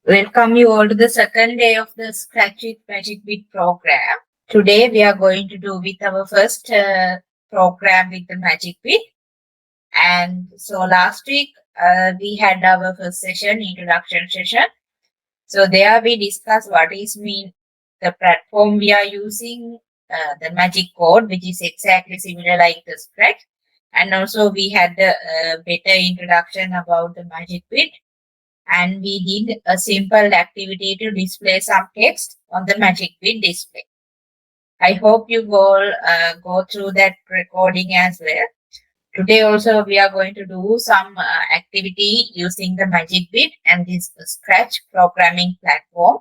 Welcome you all to the second day of the Scratch with Magicbit program. Today we are going to do with our first program with the Magicbit. And so last week we had our first session, introduction session. So there we discussed what is mean the platform we are using, the magic code, which is exactly similar like the Scratch. And also we had a better introduction about the Magicbit, and we did a simple activity to display some text on the Magicbit display. I hope you all go through that recording as well. Today also we are going to do some activity using the Magicbit and this Scratch programming platform,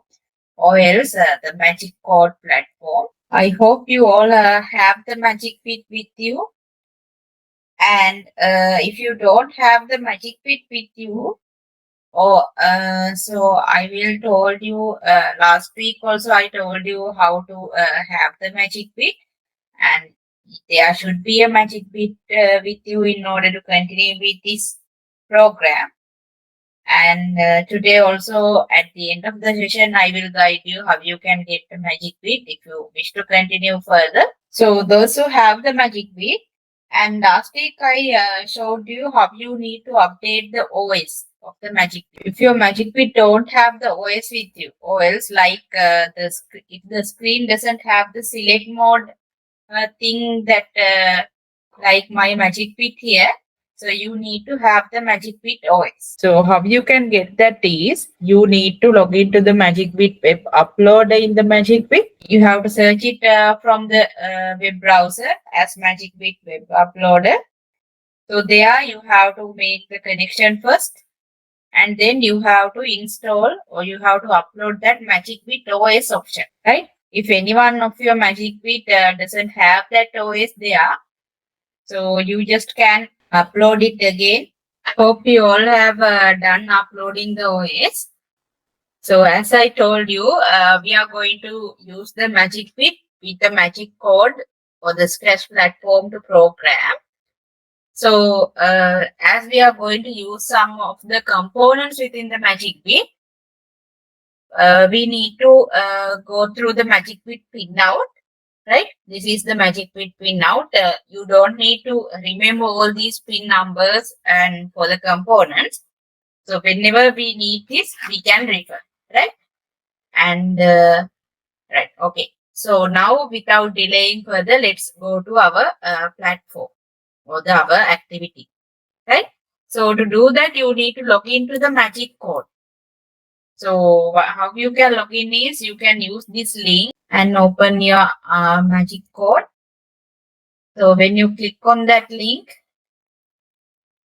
or else the Magic Code platform. I hope you all have the Magicbit with you. And if you don't have the Magicbit with you, so I will told you last week also I told you how to have the Magicbit, and there should be a Magicbit with you in order to continue with this program. And today also at the end of the session I will guide you how you can get the Magicbit if you wish to continue further. So those who have the Magicbit, and last week I showed you how you need to update the OS of the Magicbit. If your Magicbit don't have the OS with you, or else like if the screen doesn't have the select mode thing that like my Magicbit here, so you need to have the Magicbit OS. So how you can get that is you need to log into the Magicbit web uploader in the Magicbit. You have to search it from the web browser as Magicbit web uploader. So there you have to make the connection first, and then you have to install or you have to upload that Magicbit OS option, right? If any one of your Magicbit doesn't have that OS there, so you just can upload it again. Hope you all have done uploading the OS. So as I told you, we are going to use the Magicbit with the Magic Code or the Scratch platform to program. So as we are going to use some of the components within the Magicbit, we need to go through the Magicbit pinout. Right? This is the Magicbit pinout. You don't need to remember all these pin numbers and for the components. So whenever we need this, we can refer, right? And right, okay. So now without delaying further, let's go to our platform or the our activity, right? So to do that, you need to log into the Magic Code. So how you can log in is you can use this link and open your Magic Code. So when you click on that link,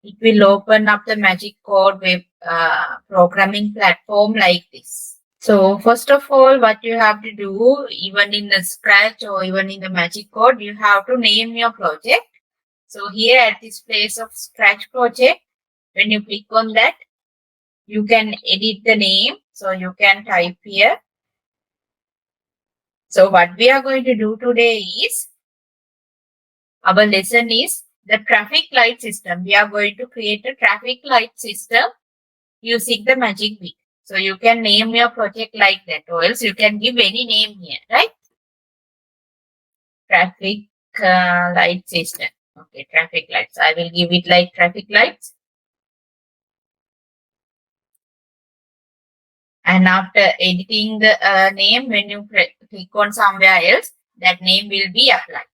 it will open up the Magic Code web programming platform like this. So first of all, what you have to do, even in the Scratch or even in the Magic Code, you have to name your project. So here at this place of Scratch project, when you click on that, you can edit the name. So you can type here. So what we are going to do today is, our lesson is the traffic light system. We are going to create a traffic light system using the Magicbit. So you can name your project like that, or else you can give any name here, right? Traffic light system. Okay, traffic lights. I will give it like traffic lights. And after editing the name, when you click on somewhere else, that name will be applied.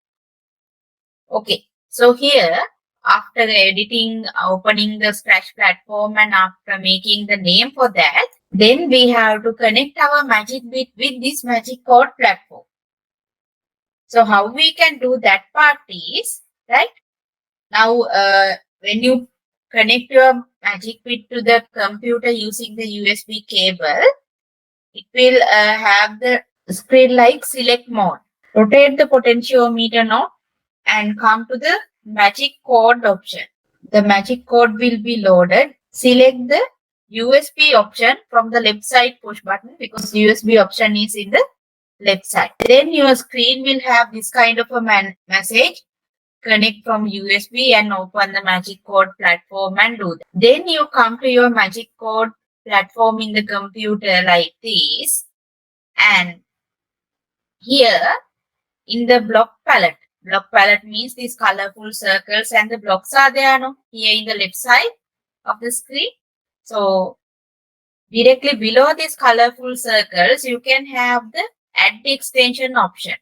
Okay, so here, after editing, opening the Scratch platform and after making the name for that, then we have to connect our Magicbit with this Magic Code platform. So how we can do that part is, right? Now, when you connect your Magicbit to the computer using the USB cable, it will have the screen like select mode. Rotate the potentiometer knob and come to the Magic Code option. The Magic Code will be loaded. Select the USB option from the left side push button, because USB option is in the left side. Then your screen will have this kind of a message. Connect from USB and open the Magic Code platform and do that. Then you come to your Magic Code platform in the computer like this. And here in the block palette means these colorful circles and the blocks are there no? Here in the left side of the screen. So directly below these colorful circles, you can have the add extension option.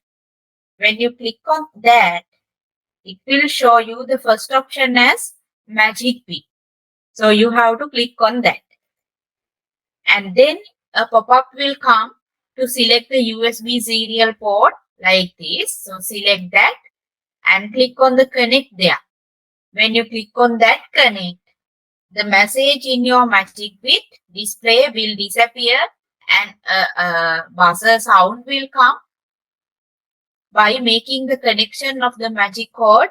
When you click on that, it will show you the first option as Magicbit. So you have to click on that. And then a pop-up will come to select the USB serial port like this. So select that and click on the connect there. When you click on that connect, the message in your Magicbit display will disappear and a buzzer sound will come by making the connection of the magic code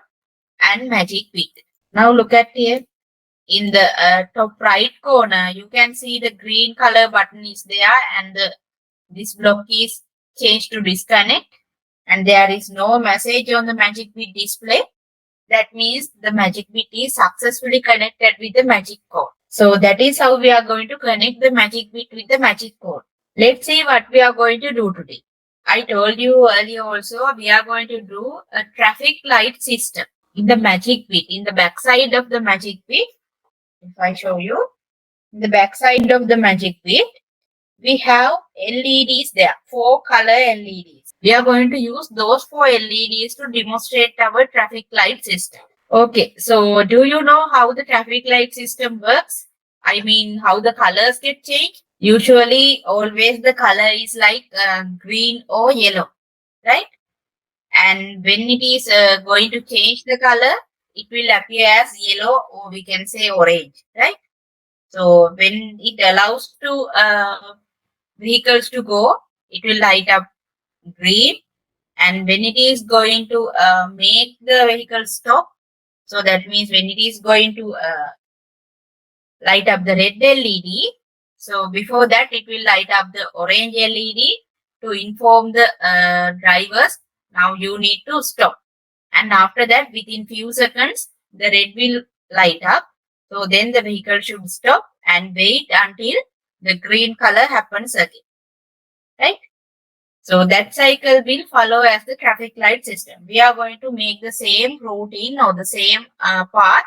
and Magicbit. Now look at here. In the top right corner, you can see the green color button is there and this block is changed to disconnect and there is no message on the Magicbit display. That means the Magicbit is successfully connected with the magic code. So that is how we are going to connect the Magicbit with the magic code. Let's see what we are going to do today. I told you earlier also we are going to do a traffic light system in the Magicbit, in the back side of the Magicbit. If I show you, in the back side of the Magicbit, we have LEDs there, 4 color LEDs. We are going to use those 4 LEDs to demonstrate our traffic light system. Okay, so do you know how the traffic light system works? I mean, how the colors get changed? Usually, always the color is like green or yellow, right? And when it is going to change the color, it will appear as yellow or we can say orange, right? So when it allows to vehicles to go, it will light up green. And when it is going to make the vehicle stop, so that means when it is going to light up the red LED, so before that it will light up the orange LED to inform the drivers, now you need to stop. And after that, within few seconds, the red will light up. So then the vehicle should stop and wait until the green color happens again. Right? So that cycle will follow as the traffic light system. We are going to make the same routine or the same path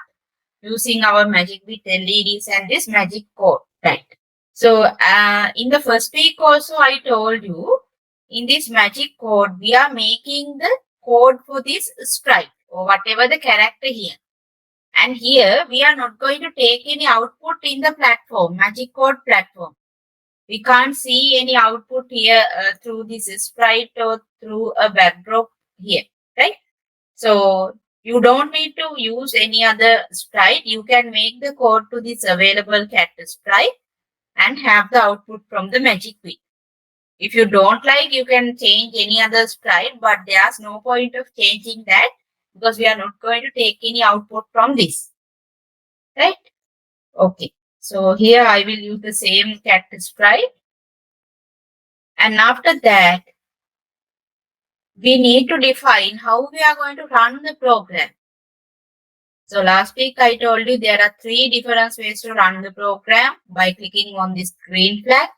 using our Magicbit LEDs and this magic code. Right. So in the first week also I told you, in this magic code, we are making the code for this sprite or whatever the character here. And here we are not going to take any output in the platform, magic code platform. We can't see any output here through this sprite or through a backdrop here, right? So you don't need to use any other sprite. You can make the code to this available cat sprite and have the output from the Magicbit. If you don't like, you can change any other sprite, but there's no point of changing that because we are not going to take any output from this, right? Okay, so here I will use the same cat sprite. And after that, we need to define how we are going to run the program. So last week I told you there are 3 different ways to run the program by clicking on this green flag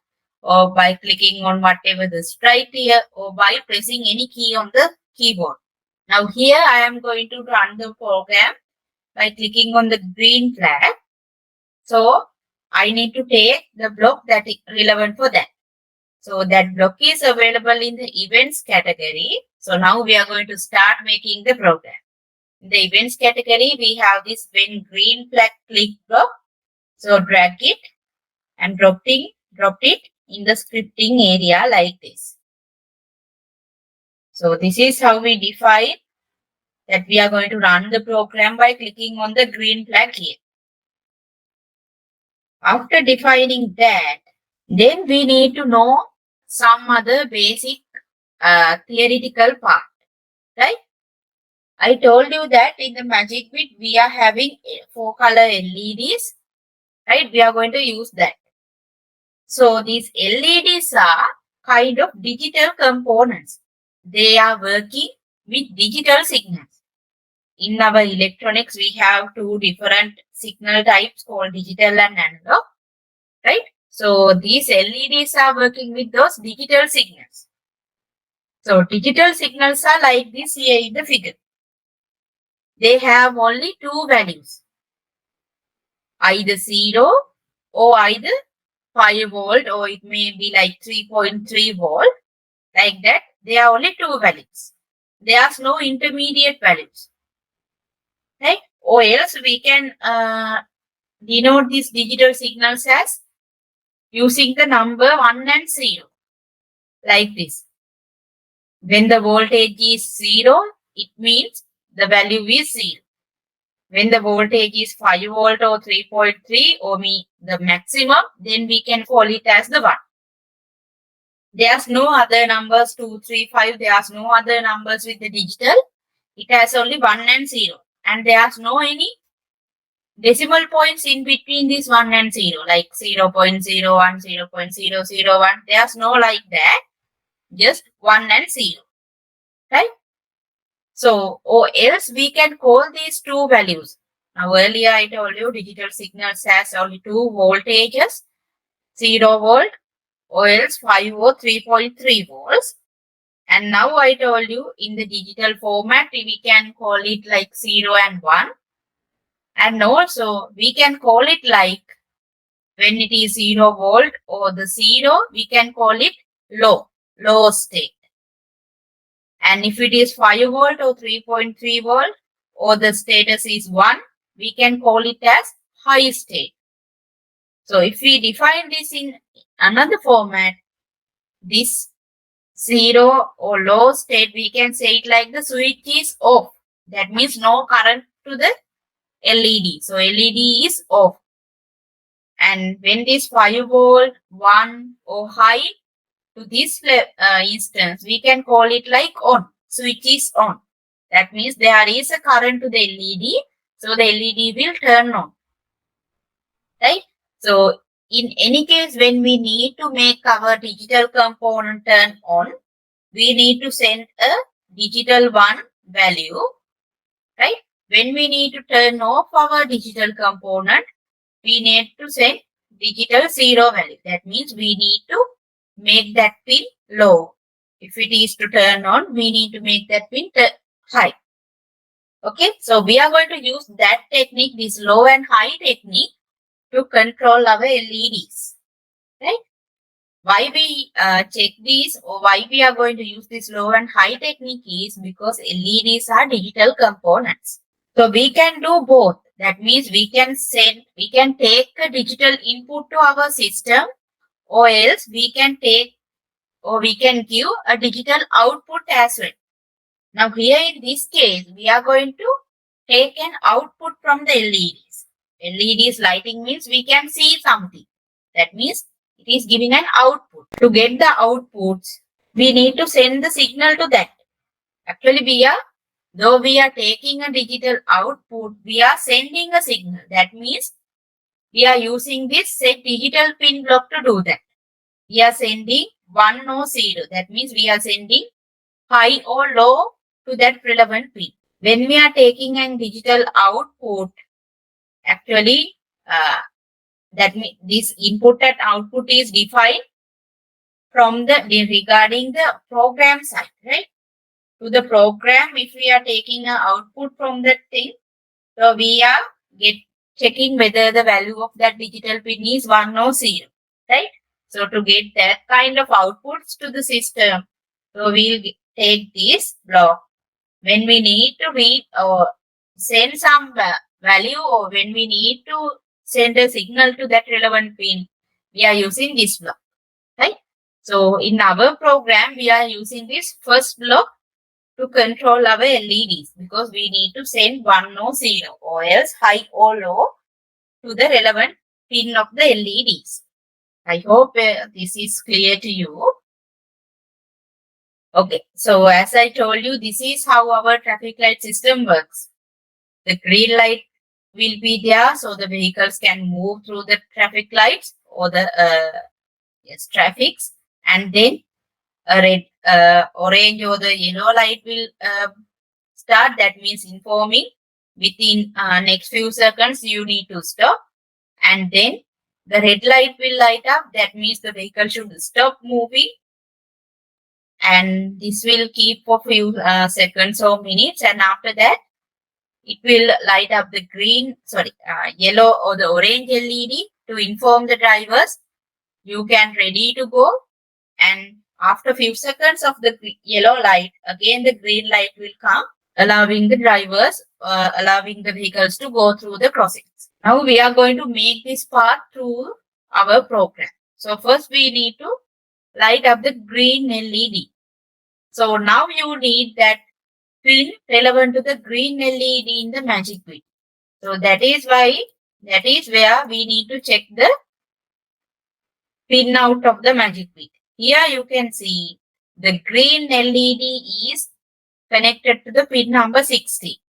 or by clicking on whatever the sprite here or by pressing any key on the keyboard. Now here I am going to run the program by clicking on the green flag. So I need to take the block that is relevant for that. So that block is available in the events category. So now we are going to start making the program. In the events category, we have this when green flag click block. So drag it and dropped it in the scripting area like this. So this is how we define that we are going to run the program by clicking on the green flag here. After defining that, then we need to know some other basic theoretical part, right? I told you that in the Magicbit we are having 4 color LEDs, right? We are going to use that. So these LEDs are kind of digital components. They are working with digital signals. In our electronics, we have 2 different signal types called digital and analog, right? So these LEDs are working with those digital signals. So digital signals are like this here in the figure. They have only two values, either 0 or either 5 volt, or it may be like 3.3 volt, like that. There are only two values. There's no intermediate values, right? Or else we can denote these digital signals as using the number 1 and 0, like this. When the voltage is 0, it means the value is 0. When the voltage is 5 volt or 3.3 or the maximum, then we can call it as the 1. There's no other numbers 2, 3, 5. There's no other numbers with the digital. It has only 1 and 0. And there's no any decimal points in between this 1 and 0, like 0.01, 0.001. There's no like that. Just 1 and 0. Right? So, or else we can call these two values. Now earlier I told you digital signals has only two voltages, 0 volt or else 5 or 3.3 volts. And now I told you in the digital format we can call it like 0 and 1. And also we can call it like when it is 0 volt or the 0, we can call it low state. And if it is 5 volt or 3.3 volt or the status is 1, we can call it as high state. So if we define this in another format, this 0 or low state, we can say it like the switch is off. That means no current to the LED. So LED is off. And when this 5 volt, 1 or high to this instance, we can call it like on. Switch is on. That means there is a current to the LED. So the LED will turn on. Right? So in any case, when we need to make our digital component turn on, we need to send a digital 1 value. Right? When we need to turn off our digital component, we need to send digital 0 value. That means we need to make that pin low. If it is to turn on, we need to make that pin high. Okay, so we are going to use that technique, this low and high technique, to control our LEDs. Right? Why we check these or why we are going to use this low and high technique is because LEDs are digital components. So we can do both. That means we can take a digital input to our system, or else we can give a digital output as well. Now here in this case, we are going to take an output from the LEDs. LEDs lighting means we can see something. That means it is giving an output. To get the outputs, we need to send the signal to that. Actually, though we are taking a digital output, we are sending a signal. That means we are using this set digital pin block to do that. We are sending 1 or 0. That means we are sending high or low to that relevant pin. When we are taking a digital output, actually that means this input and output is defined from regarding the program side, right? To the program, if we are taking an output from that thing, so we are checking whether the value of that digital pin is 1 or 0, right? So to get that kind of outputs to the system, so we'll take this block. When we need to read or send some value, or when we need to send a signal to that relevant pin, we are using this block, right? So in our program, we are using this first block to control our LEDs, because we need to send 1 or 0 or else high or low to the relevant pin of the LEDs. I hope this is clear to you. Okay, so as I told you, this is how our traffic light system works. The green light will be there, so the vehicles can move through the traffic lights or the traffics, and then a red, orange or the yellow light will start. That means informing within next few seconds you need to stop, and then the red light will light up. That means the vehicle should stop moving. And this will keep for few seconds or minutes. And after that, it will light up the yellow or the orange LED to inform the drivers you can ready to go. And after few seconds of the yellow light, again the green light will come, allowing the drivers, allowing the vehicles to go through the crossings. Now we are going to make this part through our program. So first we need to light up the green LED. So now you need that pin relevant to the green LED in the Magicbit. So that is where we need to check the pin out of the Magicbit. Here you can see the green LED is connected to the pin number 60.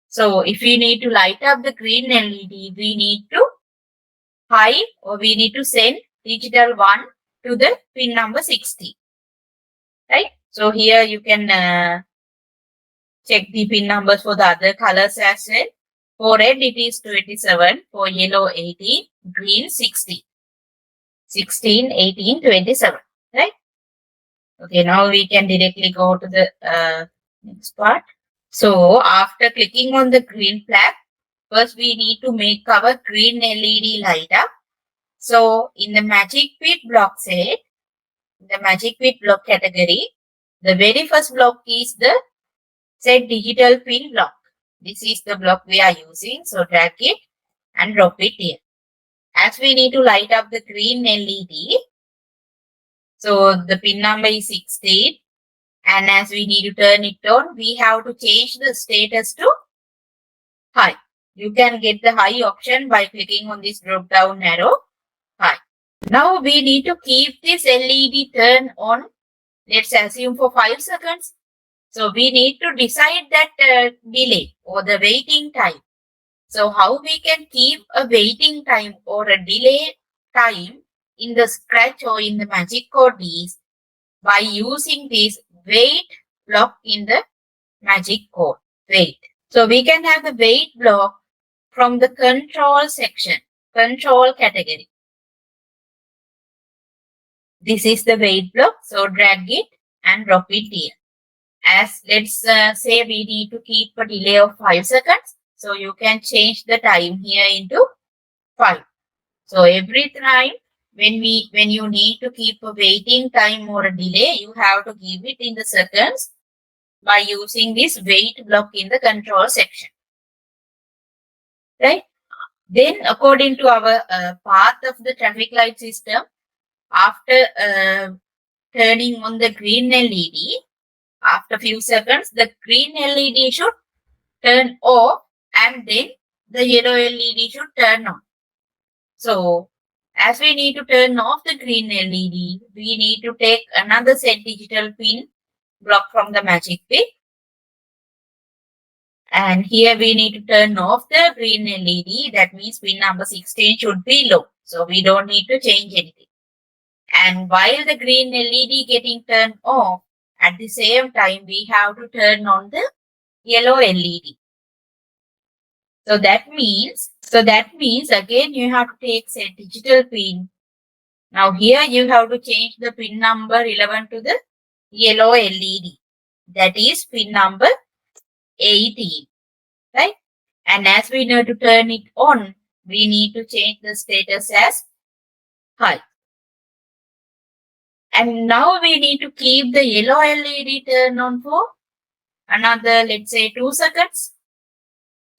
So if we need to light up the green LED, we need to high or we need to send digital 1 to the pin number 60. Right? So here you can check the pin numbers for the other colors as well. For red it is 27, for yellow 18, green 60. 16, 18, 27. Right? Okay, now we can directly go to the next part. So after clicking on the green flag, first we need to make our green LED light up. So in the Magicbit block set, the Magicbit block category, the very first block is the set digital pin block. This is the block we are using. So drag it and drop it here. As we need to light up the green LED, so the pin number is 16. And as we need to turn it on, we have to change the status to high. You can get the high option by clicking on this drop down arrow, high. Now we need to keep this LED turn on, let's assume for 5 seconds. So we need to decide that delay or the waiting time. So how we can keep a waiting time or a delay time in the Scratch or in the Magic Code is by using this wait block in the Magic Code. Wait. So we can have the wait block from the control section, control category. This is the wait block. So drag it and drop it here. As let's say we need to keep a delay of 5 seconds. So you can change the time here into 5. So every time when you need to keep a waiting time or a delay, you have to give it in the seconds by using this wait block in the control section. Right? Then according to our path of the traffic light system, after turning on the green LED, after few seconds, the green LED should turn off and then the yellow LED should turn on. So, as we need to turn off the green LED, we need to take another set digital pin block from the Magicbit. And here we need to turn off the green LED. That means pin number 16 should be low. So, we don't need to change anything. And while the green LED getting turned off, at the same time, we have to turn on the yellow LED. So that means again you have to take say digital pin. Now here you have to change the pin number relevant to the yellow LED. That is pin number 18. Right? And as we need to turn it on, we need to change the status as high. And now we need to keep the yellow LED turned on for another, let's say 2 seconds.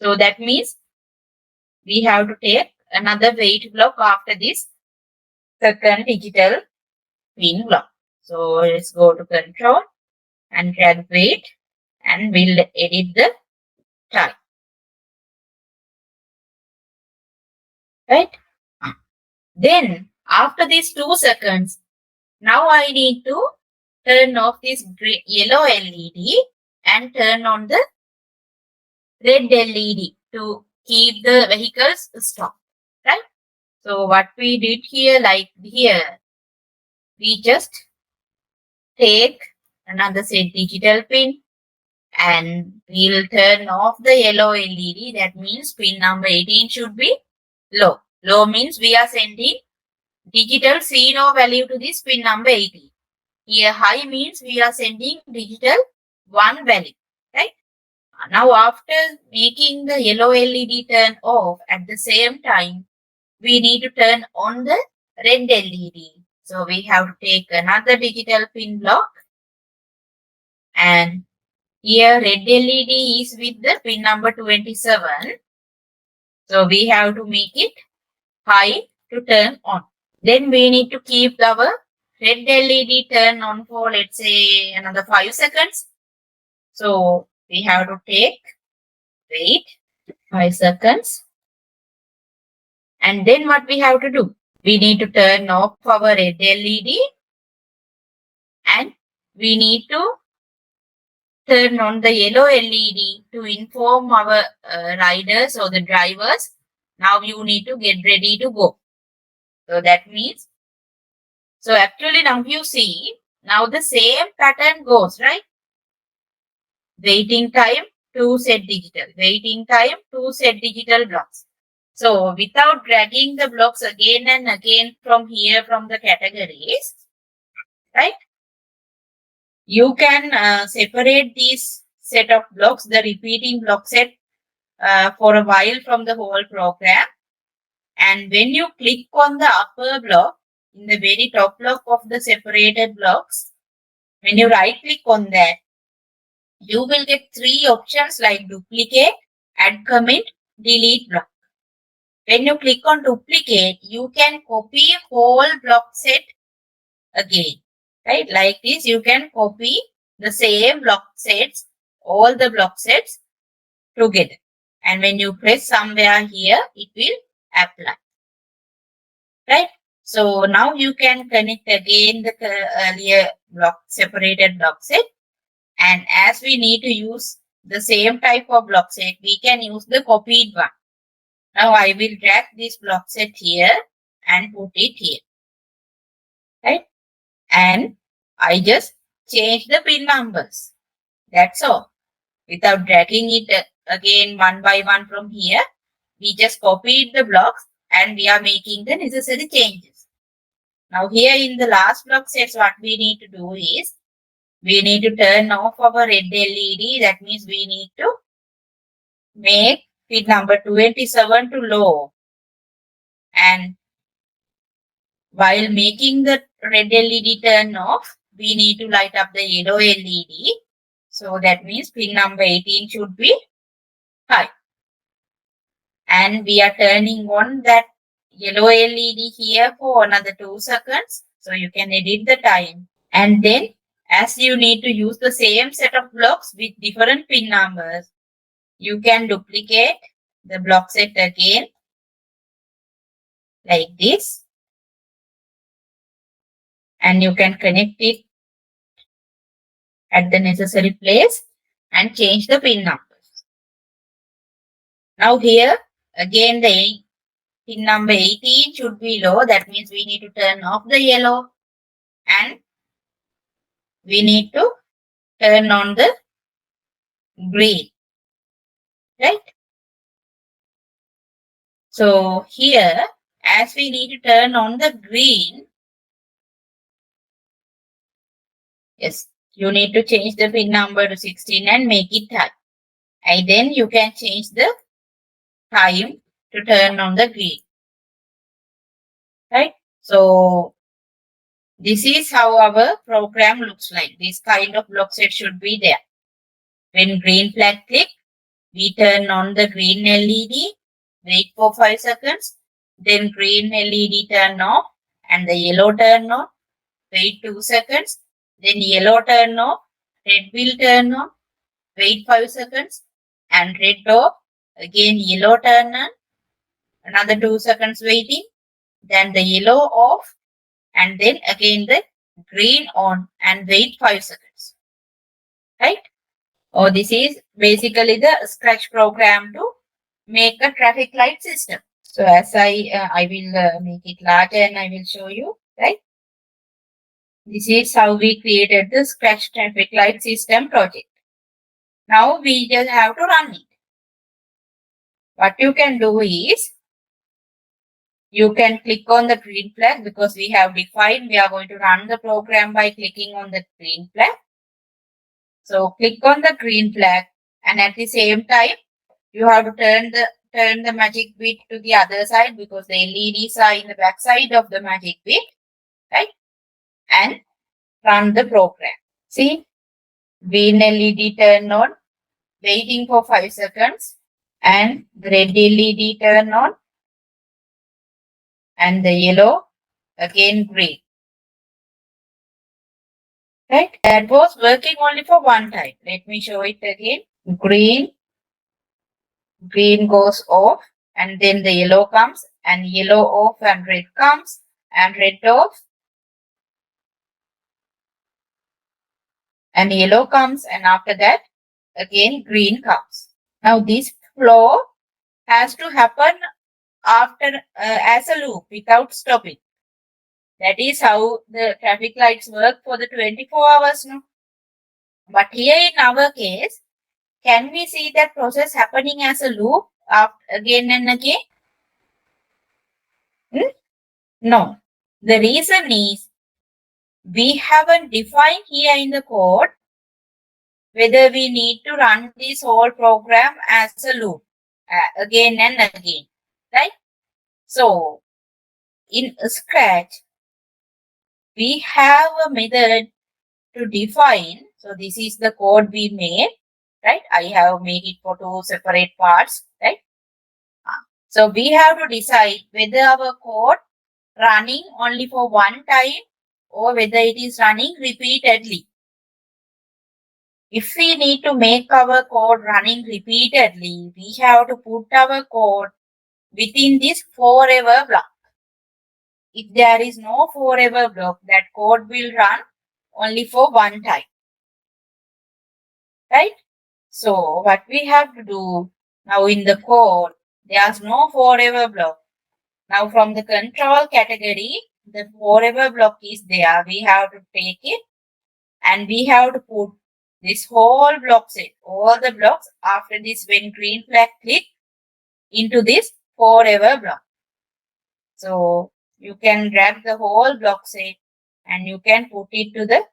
So that means we have to take another wait block after this second digital pin block. So let's go to control and drag wait and we'll edit the time. Right? Then after these 2 seconds, now I need to turn off this yellow LED and turn on the red LED to keep the vehicles stopped. Right? So what we did here, like here, we just take another set digital pin and we'll turn off the yellow LED. That means pin number 18 should be low. Low means we are sending digital 0 value to this pin number 18. Here high means we are sending digital 1 value, right? Now after making the yellow LED turn off, at the same time, we need to turn on the red LED. So we have to take another digital pin block, and here red LED is with the pin number 27. So we have to make it high to turn on. Then we need to keep our red LED turn on for, let's say, another 5 seconds. So we have to wait 5 seconds. And then what we have to do? We need to turn off our red LED, and we need to turn on the yellow LED to inform our riders or the drivers. Now you need to get ready to go. So that means, so actually now you see, now the same pattern goes, right? Waiting time to set digital, waiting time to set digital blocks. So without dragging the blocks again and again from here from the categories, right? You can separate these set of blocks, the repeating block set for a while from the whole program. And when you click on the upper block, in the very top block of the separated blocks, when you right click on that, you will get 3 options like duplicate, add comment, delete block. When you click on duplicate, you can copy whole block set again, right? Like this, you can copy the same block sets, all the block sets together. And when you press somewhere here, it will apply, right? So now you can connect again the earlier separated block set. And as we need to use the same type of block set, we can use the copied one. Now I will drag this block set here and put it here, right? And I just change the pin numbers. That's all. Without dragging it again one by one from here, we just copied the blocks and we are making the necessary changes. Now here in the last block sets, what we need to do is, we need to turn off our red LED. That means we need to make pin number 27 to low. And while making the red LED turn off, we need to light up the yellow LED. So that means pin number 18 should be high. And we are turning on that yellow LED here for another 2 seconds. So you can edit the time. And then as you need to use the same set of blocks with different pin numbers, you can duplicate the block set again like this. And you can connect it at the necessary place and change the pin numbers. Now here again the pin number 18 should be low. That means we need to turn off the yellow and we need to turn on the green, right? So here, as we need to turn on the green, yes, you need to change the pin number to 16 and make it high. And then you can change the time to turn on the green, right? So this is how our program looks like. This kind of block set should be there. When green flag click, we turn on the green LED, wait for 5 seconds, then green LED turn off and the yellow turn on, wait 2 seconds, then yellow turn off, red will turn on, wait 5 seconds, and red off, again yellow turn on, another 2 seconds waiting, then the yellow off, and then again the green on and wait 5 seconds, right? Or this is basically the Scratch program to make a traffic light system. So as I will make it larger and I will show you, right? This is how we created the Scratch traffic light system project. Now we just have to run it. What you can do is, You can click on the green flag because we have defined we are going to run the program by clicking on the green flag. So click on the green flag, and at the same time you have to turn the magic bit to the other side because the LEDs are in the back side of the magic bit, right? And run the program. See, green LED turn on, waiting for 5 seconds, and the red LED turn on, and the yellow, again green. Right? That was working only for one time. Let me show it again. Green goes off, and then the yellow comes, and yellow off, and red comes, and red off, and yellow comes, and after that, again green comes. Now this flow has to happen after as a loop without stopping. That is how the traffic lights work for the 24 hours now. But here in our case, can we see that process happening as a loop again and again? No. The reason is we haven't defined here in the code whether we need to run this whole program as a loop again and again, right? So in Scratch, we have a method to define. So this is the code we made, right? I have made it for two separate parts, right? So we have to decide whether our code running only for one time or whether it is running repeatedly. If we need to make our code running repeatedly, we have to put our code within this forever block. If there is no forever block, that code will run only for one time. Right? So what we have to do now in the code, there's no forever block. Now from the control category, the forever block is there. We have to take it and we have to put this whole block set, all the blocks after this when green flag click into this forever block. So you can drag the whole block set and you can put it to the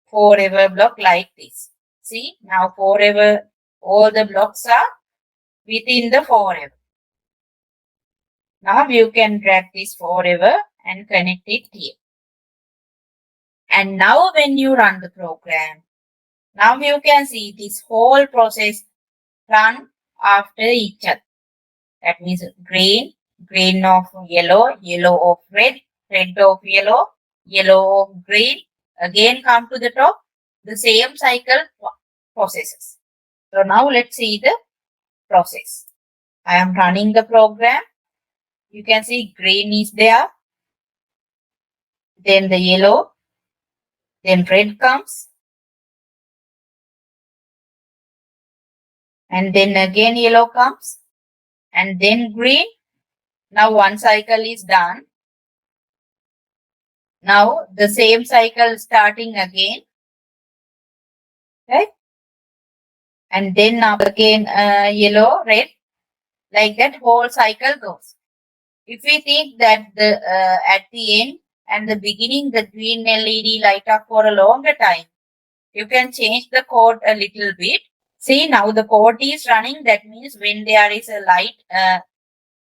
forever block like this. See, now forever, all the blocks are within the forever. Now you can drag this forever and connect it here. And now when you run the program, now you can see this whole process run after each other. That means green of yellow, yellow of red, red of yellow, yellow of green. Again come to the top, the same cycle processes. So now let's see the process. I am running the program. You can see green is there, then the yellow, then red comes, and then again yellow comes, and then green. Now one cycle is done. Now the same cycle starting again, right? And then now again yellow, red, like that whole cycle goes. If we think that the at the end and the beginning the green LED light up for a longer time, you can change the code a little bit. See, now the code is running. That means when there is a light,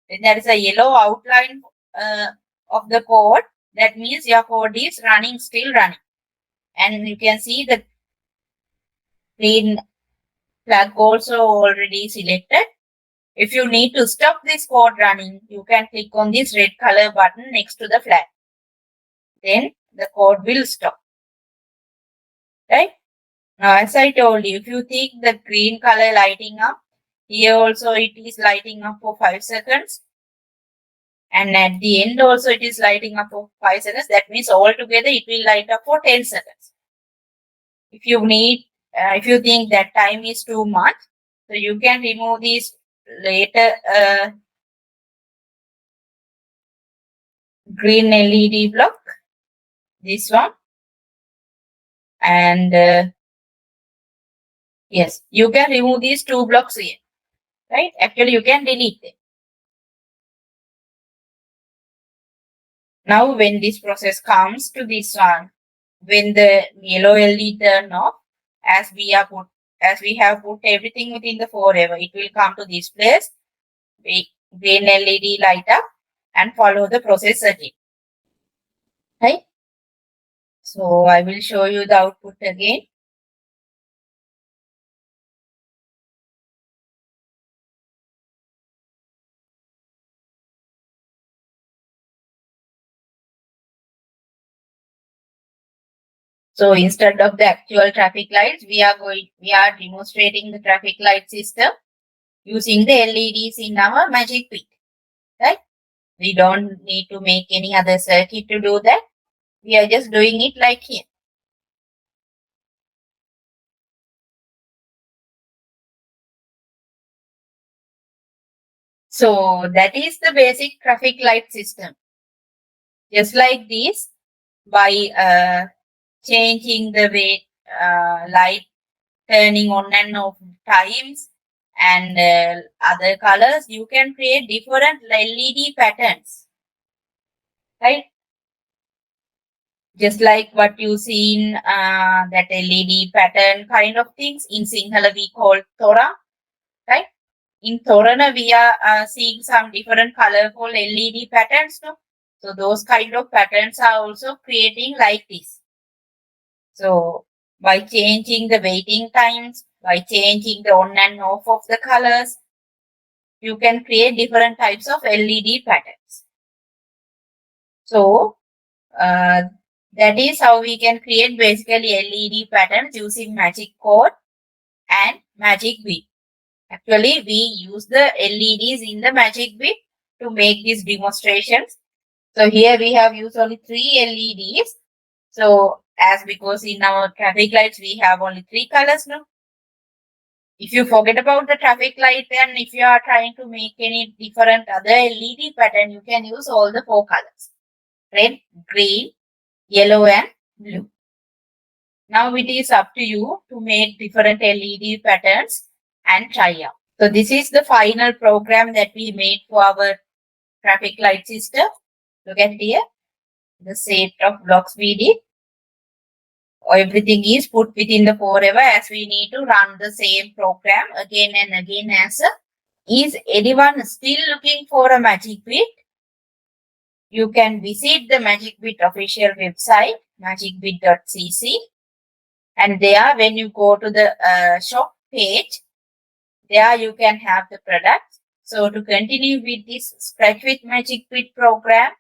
when there is a yellow outline of the code, that means your code is running, still running. And you can see the green flag also already selected. If you need to stop this code running, you can click on this red color button next to the flag. Then the code will stop. Right? Now, as I told you, if you think the green color lighting up, here also it is lighting up for 5 seconds. And at the end also it is lighting up for 5 seconds. That means altogether it will light up for 10 seconds. If you need, if you think that time is too much, so you can remove these later green LED block, this one, and yes, you can remove these two blocks here, right? Actually, you can delete them. Now when this process comes to this one, when the yellow LED turn off, as we have put everything within the forever, it will come to this place. Green LED light up and follow the process again. Right? So I will show you the output again. So instead of the actual traffic lights, we are demonstrating the traffic light system using the LEDs in our Magicbit. Right? We don't need to make any other circuit to do that. We are just doing it like here. So that is the basic traffic light system. Just like this, by changing the way light turning on and off times and other colors, you can create different LED patterns. Right? Just like what you see in that LED pattern kind of things. In Sinhala we call Thora. Right? In Torana we are seeing some different colorful LED patterns. No? So those kind of patterns are also creating like this. So by changing the waiting times, by changing the on and off of the colors, you can create different types of LED patterns. So that is how we can create basically LED patterns using Magic Code and Magicbit. Actually, we use the LEDs in the Magicbit to make these demonstrations. So here we have used only 3 LEDs. So because in our traffic lights we have only 3 colors now. If you forget about the traffic light and if you are trying to make any different other LED pattern, you can use all the 4 colors. Red, green, yellow and blue. Now it is up to you to make different LED patterns and try out. So this is the final program that we made for our traffic light system. Look at here, the set of blocks we did. Everything is put within the forever as we need to run the same program again and again as a. Is anyone still looking for a Magicbit? You can visit the Magicbit official website, magicbit.cc, and there when you go to the shop page, there you can have the products. So to continue with this Scratch with Magicbit program,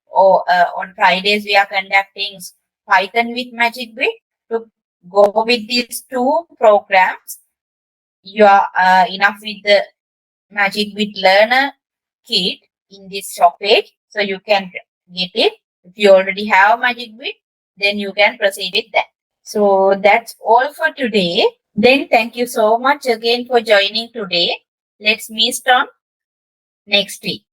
or on Fridays we are conducting Python with Magicbit. To go with these 2 programs, you are enough with the Magicbit Learner kit in this shop page. So you can get it. If you already have Magicbit, then you can proceed with that. So that's all for today. Then thank you so much again for joining today. Let's meet on next week.